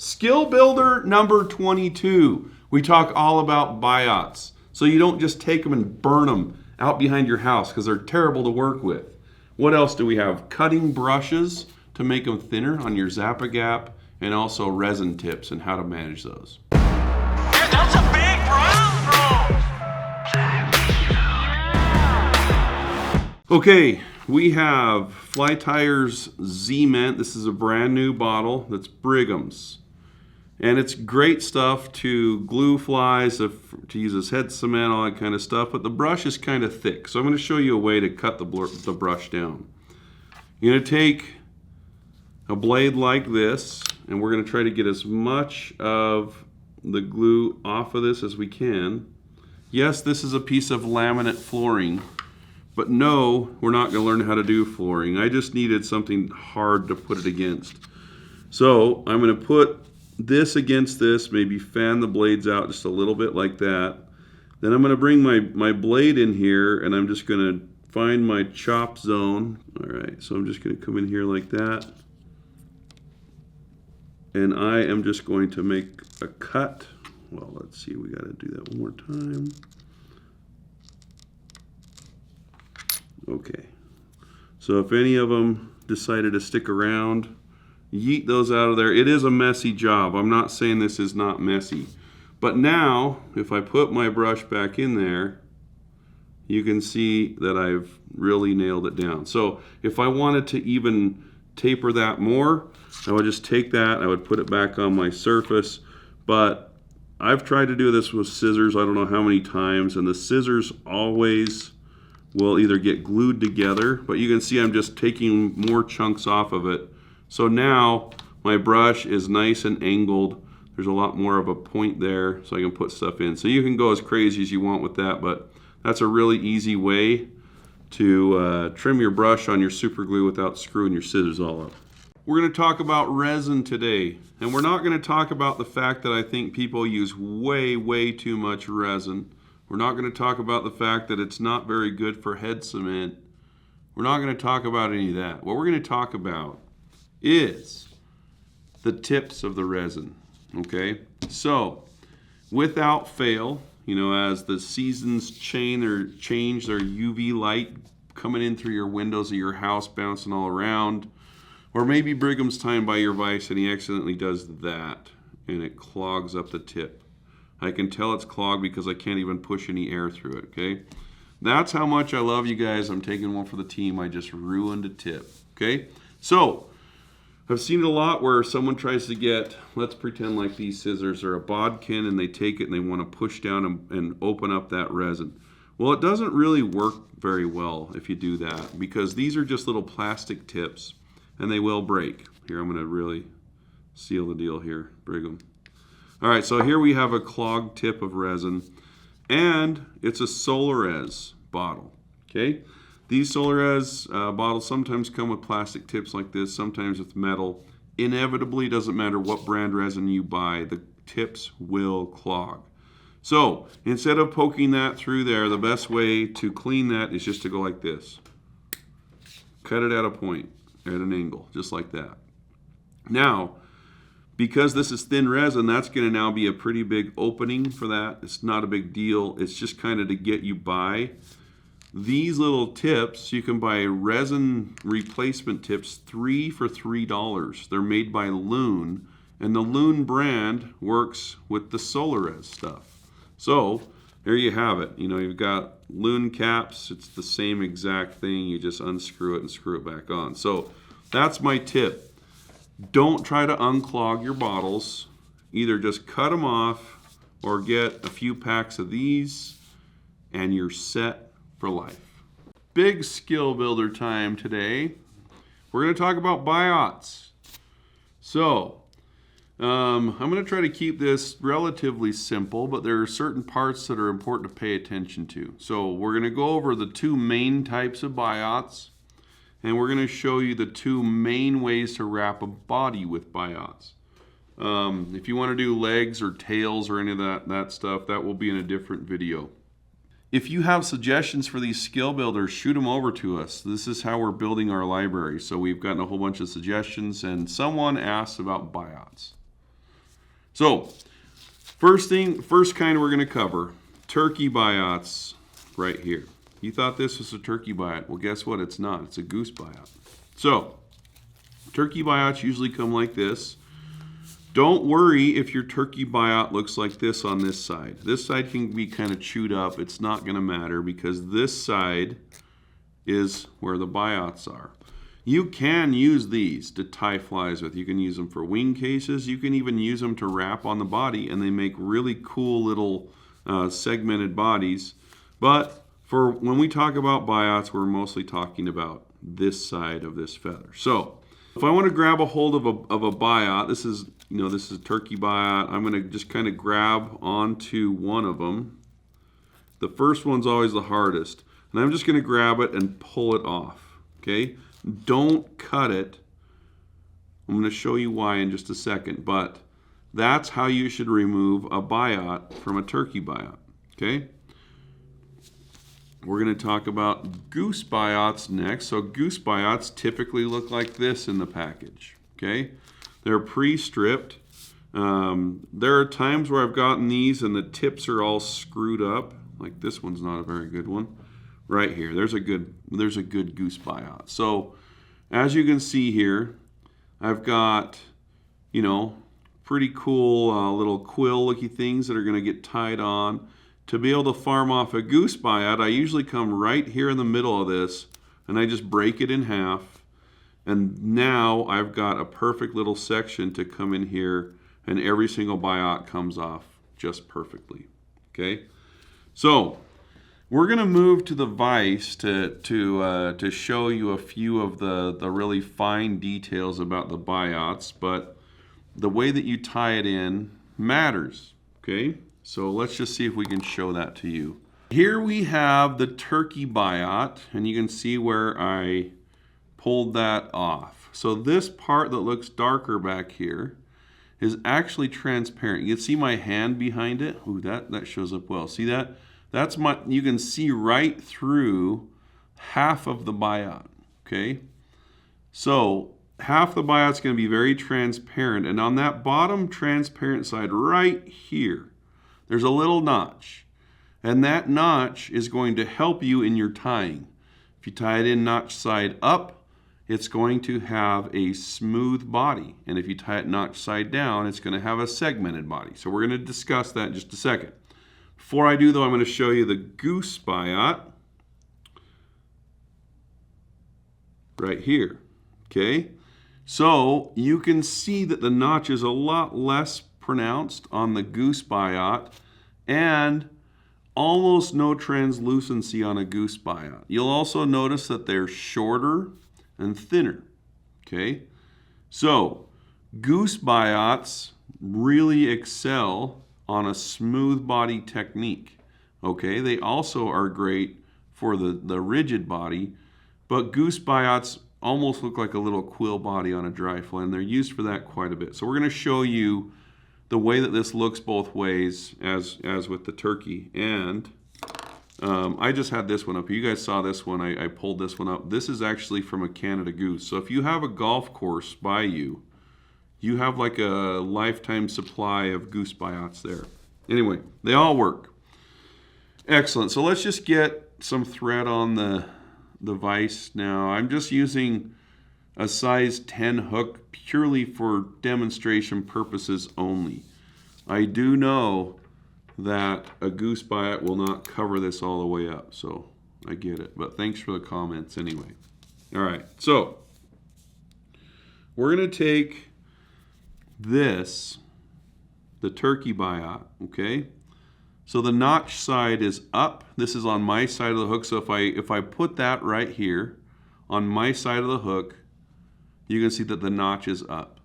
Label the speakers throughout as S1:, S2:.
S1: Skill builder number 22. We talk all about biots. So you don't just take them and burn them out behind your house because they're terrible to work with. What else do we have? Cutting brushes to make them thinner on your Zap-A-Gap, and also resin tips and how to manage those.
S2: Dude, that's a big bro.
S1: Okay, we have Fly Tires Z-Ment. This is a brand new bottle that's Brigham's. And it's great stuff to glue flies, to use as head cement, all that kind of stuff. But the brush is kind of thick. So I'm going to show you a way to cut the brush down. You're going to take a blade like this, and we're going to try to get as much of the glue off of this as we can. Yes, this is a piece of laminate flooring. But no, we're not going to learn how to do flooring. I just needed something hard to put it against. So I'm going to put this against this, maybe fan the blades out just a little bit like that. Then I'm going to bring my blade in here, and I'm just going to find my chop zone. All right, so I'm just going to come in here like that. And I am just going to make a cut. Well, let's see, we got to do that one more time. Okay, so if any of them decided to stick around, yeet those out of there. It is a messy job. I'm not saying this is not messy. But now, if I put my brush back in there, you can see that I've really nailed it down. So if I wanted to even taper that more, I would just take that, I would put it back on my surface. But I've tried to do this with scissors, I don't know how many times, and the scissors always will either get glued together, but you can see I'm just taking more chunks off of it. So now my brush is nice and angled. There's a lot more of a point there, so I can put stuff in. So you can go as crazy as you want with that, but that's a really easy way to trim your brush on your super glue without screwing your scissors all up. We're going to talk about resin today, and we're not going to talk about the fact that I think people use way too much resin. We're not going to talk about the fact that it's not very good for head cement. We're not going to talk about any of that. What we're going to talk about is the tips of the resin, okay? So, without fail, you know, as the seasons change their UV light coming in through your windows of your house, bouncing all around, or maybe Brigham's time by your vise and he accidentally does that and it clogs up the tip. I can tell it's clogged because I can't even push any air through it, okay? That's how much I love you guys. I'm taking one for the team. I just ruined a tip, okay? So, I've seen it a lot where someone tries to get, let's pretend like these scissors are a bodkin, and they take it and they want to push down and open up that resin. Well, it doesn't really work very well if you do that, because these are just little plastic tips and they will break. Here, I'm going to really seal the deal here, Brigham. All right, so here we have a clogged tip of resin, and it's a Solarez bottle, okay? These Solarez bottles sometimes come with plastic tips like this, sometimes with metal. Inevitably, doesn't matter what brand resin you buy, the tips will clog. So, instead of poking that through there, the best way to clean that is just to go like this. Cut it at a point, at an angle, just like that. Now, because this is thin resin, that's going to now be a pretty big opening for that. It's not a big deal. It's just kind of to get you by. These little tips, you can buy resin replacement tips, 3 for $3. They're made by Loon, and the Loon brand works with the Solarez stuff. So there you have it. You know, you've got Loon caps. It's the same exact thing. You just unscrew it and screw it back on. So that's my tip. Don't try to unclog your bottles. Either just cut them off or get a few packs of these and you're set for life. Big skill builder time today. We're going to talk about Biots. So, I'm going to try to keep this relatively simple, but there are certain parts that are important to pay attention to. So, we're going to go over the two main types of Biots, and we're going to show you the two main ways to wrap a body with Biots. If you want to do legs or tails or any of that stuff, that will be in a different video. If you have suggestions for these skill builders, shoot them over to us. This is how we're building our library. So we've gotten a whole bunch of suggestions, and someone asked about Biots. So, first kind we're going to cover, turkey biots right here. You thought this was a turkey biot. Well, guess what? It's not. It's a goose biot. So, turkey biots usually come like this. Don't worry if your turkey biot looks like this on this side. This side can be kind of chewed up. It's not going to matter because this side is where the biots are. You can use these to tie flies with. You can use them for wing cases. You can even use them to wrap on the body, and they make really cool little segmented bodies. But for when we talk about biots, we're mostly talking about this side of this feather. So if I want to grab a hold of a biot, this is a turkey biot. I'm going to just kind of grab onto one of them. The first one's always the hardest. And I'm just going to grab it and pull it off. Okay? Don't cut it. I'm going to show you why in just a second. But that's how you should remove a biot from a turkey biot. Okay? We're going to talk about goose biots next. So goose biots typically look like this in the package. Okay? They're pre-stripped. There are times where I've gotten these and the tips are all screwed up. Like this one's not a very good one. Right here, there's a good goose biot. So as you can see here, I've got, pretty cool little quill-looky things that are going to get tied on. To be able to farm off a goose biot, I usually come right here in the middle of this and I just break it in half. And now I've got a perfect little section to come in here, and every single biot comes off just perfectly. Okay, so we're going to move to the vise to show you a few of the really fine details about the biots, but the way that you tie it in matters. Okay, so let's just see if we can show that to you. Here we have the turkey biot, and you can see where I pulled that off. So this part that looks darker back here is actually transparent. You can see my hand behind it. Ooh, that shows up well. See that? You can see right through half of the biot. Okay? So half the biot's going to be very transparent, and on that bottom transparent side right here, there's a little notch. And that notch is going to help you in your tying. If you tie it in notch side up, it's going to have a smooth body. And if you tie it notch side down, it's going to have a segmented body. So we're going to discuss that in just a second. Before I do, though, I'm going to show you the goose biot right here. Okay? So you can see that the notch is a lot less pronounced on the goose biot and almost no translucency on a goose biot. You'll also notice that they're shorter and thinner. Okay? So goose biots really excel on a smooth body technique. Okay? They also are great for the rigid body, but goose biots almost look like a little quill body on a dry fly, and they're used for that quite a bit. So we're going to show you the way that this looks both ways as with the turkey. And I just had this one up. You guys saw this one. I pulled this one up. This is actually from a Canada goose. So if you have a golf course by you, you have like a lifetime supply of goose biots there. Anyway, they all work. Excellent. So let's just get some thread on the vise now. I'm just using a size 10 hook purely for demonstration purposes only. I do know that a goose biot will not cover this all the way up, so I get it. But thanks for the comments anyway. All right, so we're going to take this, the turkey biot, okay? So the notch side is up. This is on my side of the hook. So if I put that right here on my side of the hook, you can see that the notch is up.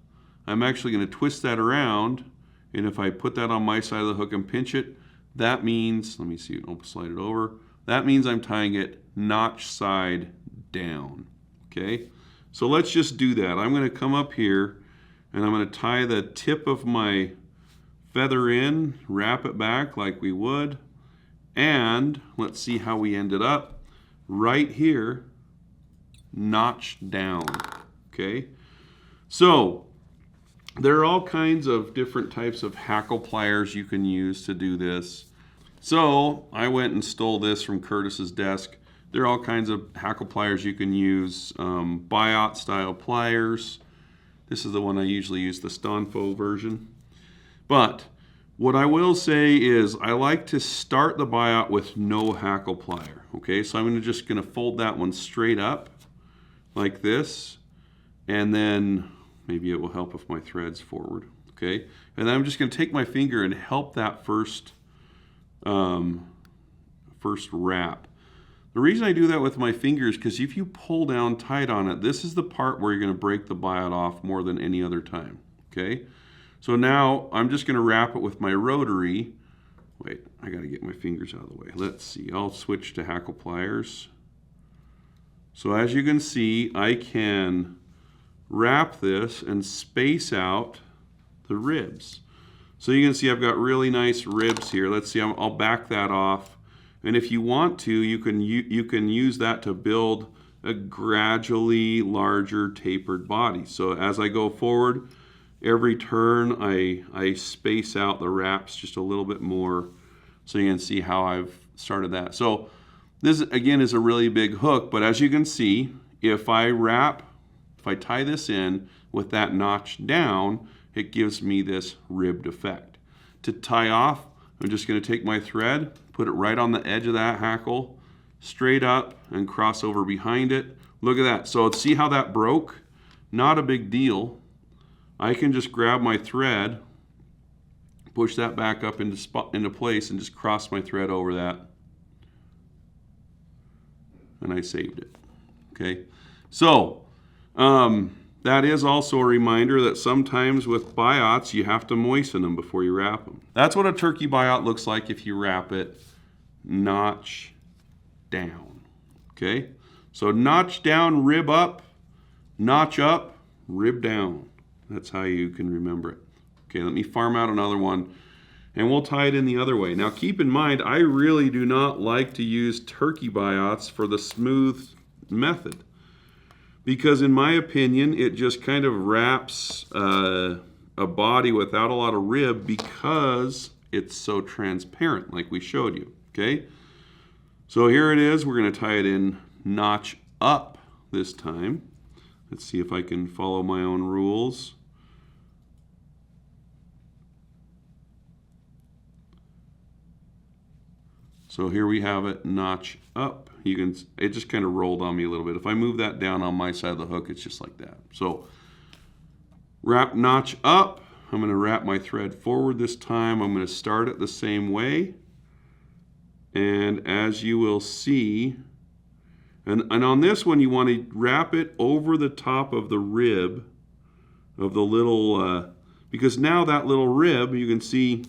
S1: I'm actually going to twist that around, and if I put that on my side of the hook and pinch it, that means, let me see, I'll slide it over. That means I'm tying it notch side down. Okay? So let's just do that. I'm going to come up here and I'm going to tie the tip of my feather in, wrap it back like we would, and let's see how we ended up. Right here, notch down. Okay? So There are all kinds of different types of hackle pliers you can use to do this. So I went and stole this from Curtis's desk. There are all kinds of hackle pliers you can use, Biots style pliers. This is the one I usually use, the Stonfo version. But what I will say is I like to start the Biot with no hackle plier. Okay, so I'm just going to fold that one straight up like this, and then maybe it will help if my thread's forward. Okay, and then I'm just going to take my finger and help that first wrap. The reason I do that with my finger is because if you pull down tight on it, this is the part where you're going to break the Biot off more than any other time. Okay, so now I'm just going to wrap it with my rotary. Wait, I got to get my fingers out of the way. Let's see, I'll switch to hackle pliers. So as you can see, I can wrap this and space out the ribs. So you can see I've got really nice ribs here. Let's see, I'll back that off. And if you want to, you can use that to build a gradually larger tapered body. So as I go forward, every turn I space out the wraps just a little bit more, so you can see how I've started that. So this again is a really big hook, but as you can see, if I tie this in with that notch down, it gives me this ribbed effect. To tie off, I'm just going to take my thread, put it right on the edge of that hackle, straight up and cross over behind it. Look at that. So see how that broke? Not a big deal. I can just grab my thread, push that back up into place, and just cross my thread over that. And I saved it. Okay. So that is also a reminder that sometimes with Biots you have to moisten them before you wrap them. That's what a turkey Biot looks like if you wrap it notch down. Okay, so notch down, rib up, notch up, rib down. That's how you can remember it. Okay, let me farm out another one and we'll tie it in the other way. Now keep in mind, I really do not like to use turkey Biots for the smooth method, because in my opinion it just kind of wraps a body without a lot of rib because it's so transparent like we showed you. Okay, so here it is. We're going to tie it in notch up this time. Let's see if I can follow my own rules. So here we have it, notch up. It just kind of rolled on me a little bit. If I move that down on my side of the hook, it's just like that. So wrap notch up. I'm going to wrap my thread forward this time. I'm going to start it the same way. And as you will see, and on this one you want to wrap it over the top of the rib of the little, because now that little rib, you can see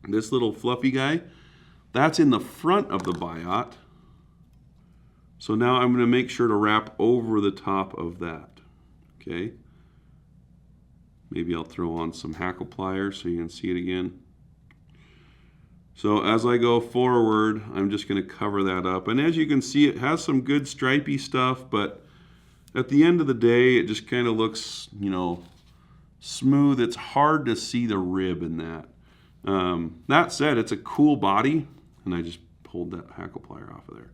S1: this little fluffy guy, that's in the front of the Biot. So now I'm going to make sure to wrap over the top of that. Okay. Maybe I'll throw on some hackle pliers so you can see it again. So as I go forward, I'm just going to cover that up. And as you can see, it has some good stripy stuff, but at the end of the day, it just kind of looks, you know, smooth. It's hard to see the rib in that. That said, it's a cool body, and I just pulled that hackle plier off of there.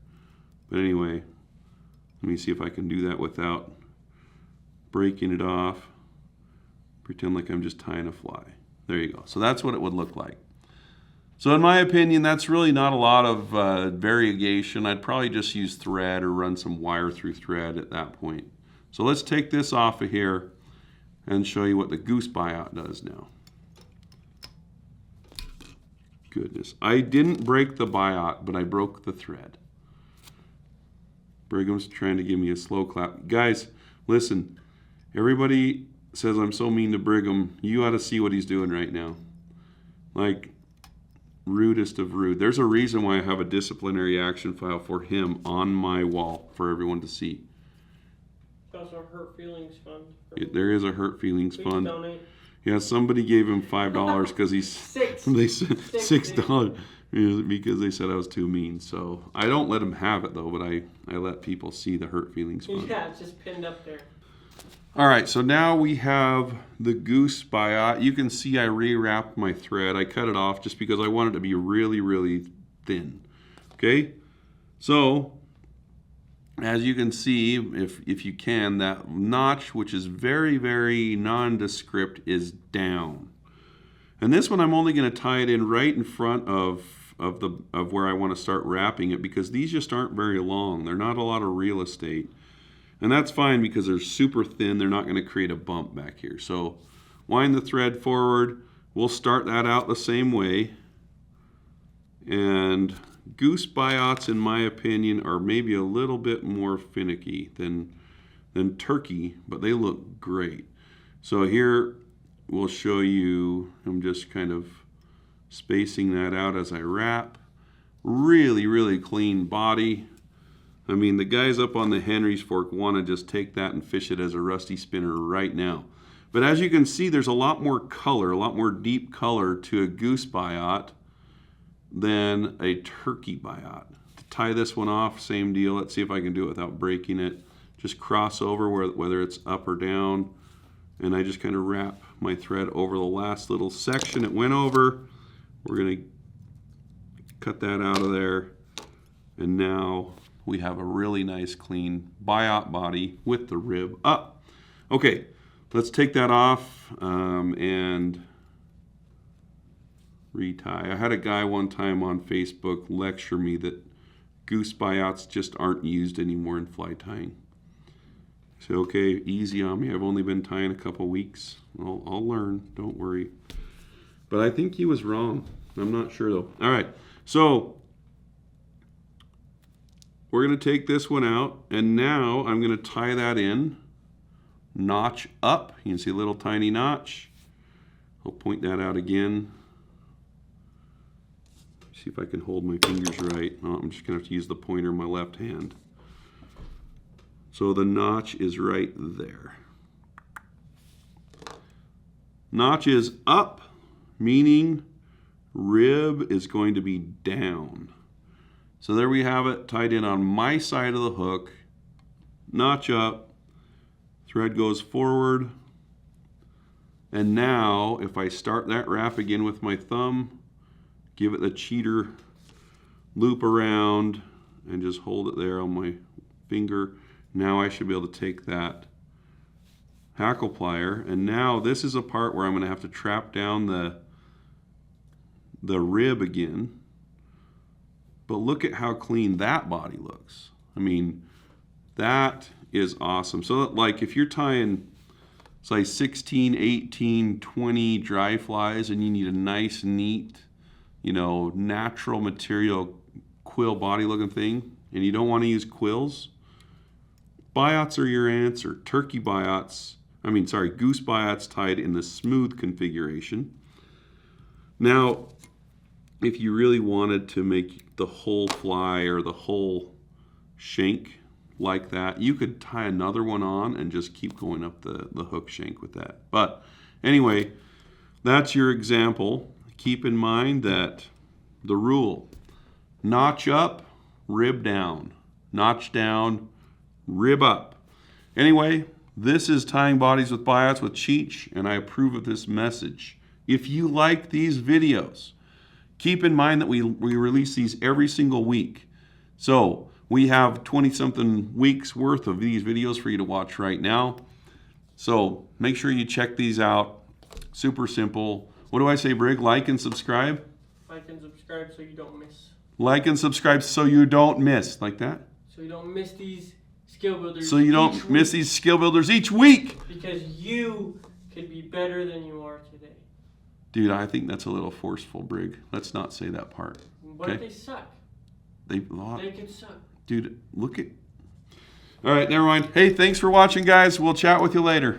S1: But anyway, let me see if I can do that without breaking it off. Pretend like I'm just tying a fly. There you go. So that's what it would look like. So in my opinion, that's really not a lot of variegation. I'd probably just use thread or run some wire through thread at that point. So let's take this off of here and show you what the goose Biot does now. Goodness, I didn't break the Biot, but I broke the thread. Brigham's trying to give me a slow clap. Guys, listen, everybody says I'm so mean to Brigham. You ought to see what he's doing right now. Like, rudest of rude. There's a reason why I have a disciplinary action file for him on my wall for everyone to see.
S3: There's also a hurt feelings fund.
S1: There is a hurt feelings
S3: Please
S1: fund.
S3: donate.
S1: Yeah, somebody gave him $5 because he's they said $6 because they said I was too mean. So I don't let him have it though, but I let people see the hurt feelings fund.
S3: Yeah, it's just pinned up there.
S1: All right, so now we have the goose biot. You can see I rewrapped my thread. I cut it off just because I want it to be really, really thin. Okay, so as you can see, if you can, that notch, which is very, very nondescript, is down. And this one I'm only going to tie it in right in front of where I want to start wrapping it, because these just aren't very long. They're not a lot of real estate. And that's fine because they're super thin. They're not going to create a bump back here. So wind the thread forward. We'll start that out the same way. And goose biots, in my opinion, are maybe a little bit more finicky than turkey, but they look great. So here we'll show you, I'm just kind of spacing that out as I wrap. Really, really clean body. I mean, the guys up on the Henry's Fork want to just take that and fish it as a rusty spinner right now. But as you can see, there's a lot more color, a lot more deep color to a goose biot than a turkey biot. To tie this one off, same deal. Let's see if I can do it without breaking it. Just cross over whether it's up or down, and I just kind of wrap my thread over the last little section it went over. We're going to cut that out of there, and now we have a really nice clean biot body with the rib up. Okay, let's take that off and retie. I had a guy one time on Facebook lecture me that goose biots just aren't used anymore in fly tying. So okay, easy on me. I've only been tying a couple weeks. I'll learn, don't worry. But I think he was wrong. I'm not sure though. All right, so we're going to take this one out, and now I'm going to tie that in, notch up. You can see a little tiny notch. I'll point that out again. See if I can hold my fingers right. Oh, I'm just going to have to use the pointer in my left hand. So the notch is right there. Notch is up, meaning rib is going to be down. So there we have it, tied in on my side of the hook, notch up, thread goes forward, and now if I start that wrap again with my thumb, give it the cheater loop around, and just hold it there on my finger. Now I should be able to take that hackle plier, and now this is a part where I'm going to have to trap down the rib again. But look at how clean that body looks. I mean, that is awesome. So like if you're tying, say 16, 18, 20 dry flies and you need a nice, neat, natural material quill body looking thing, and you don't want to use quills, biots are your answer. Goose biots tied in the smooth configuration. Now, if you really wanted to make the whole fly or the whole shank like that, you could tie another one on and just keep going up the hook shank with that. But anyway, that's your example. Keep in mind that the rule, notch up, rib down. Notch down, rib up. Anyway, this is Tying Bodies with Biots with Cheech, and I approve of this message. If you like these videos, keep in mind that we release these every single week. So we have 20-something weeks worth of these videos for you to watch right now. So make sure you check these out. Super simple. What do I say, Brig? Like and subscribe?
S3: Like and subscribe so you don't miss.
S1: Like and subscribe so you don't miss. Like that?
S3: So you don't miss these skill builders.
S1: So you don't miss these skill builders each week.
S3: Because you could be better than you are today.
S1: Dude, I think that's a little forceful, Brig. Let's not say that part.
S3: What if they suck? They could suck.
S1: Dude, look at... All right, never mind. Hey, thanks for watching, guys. We'll chat with you later.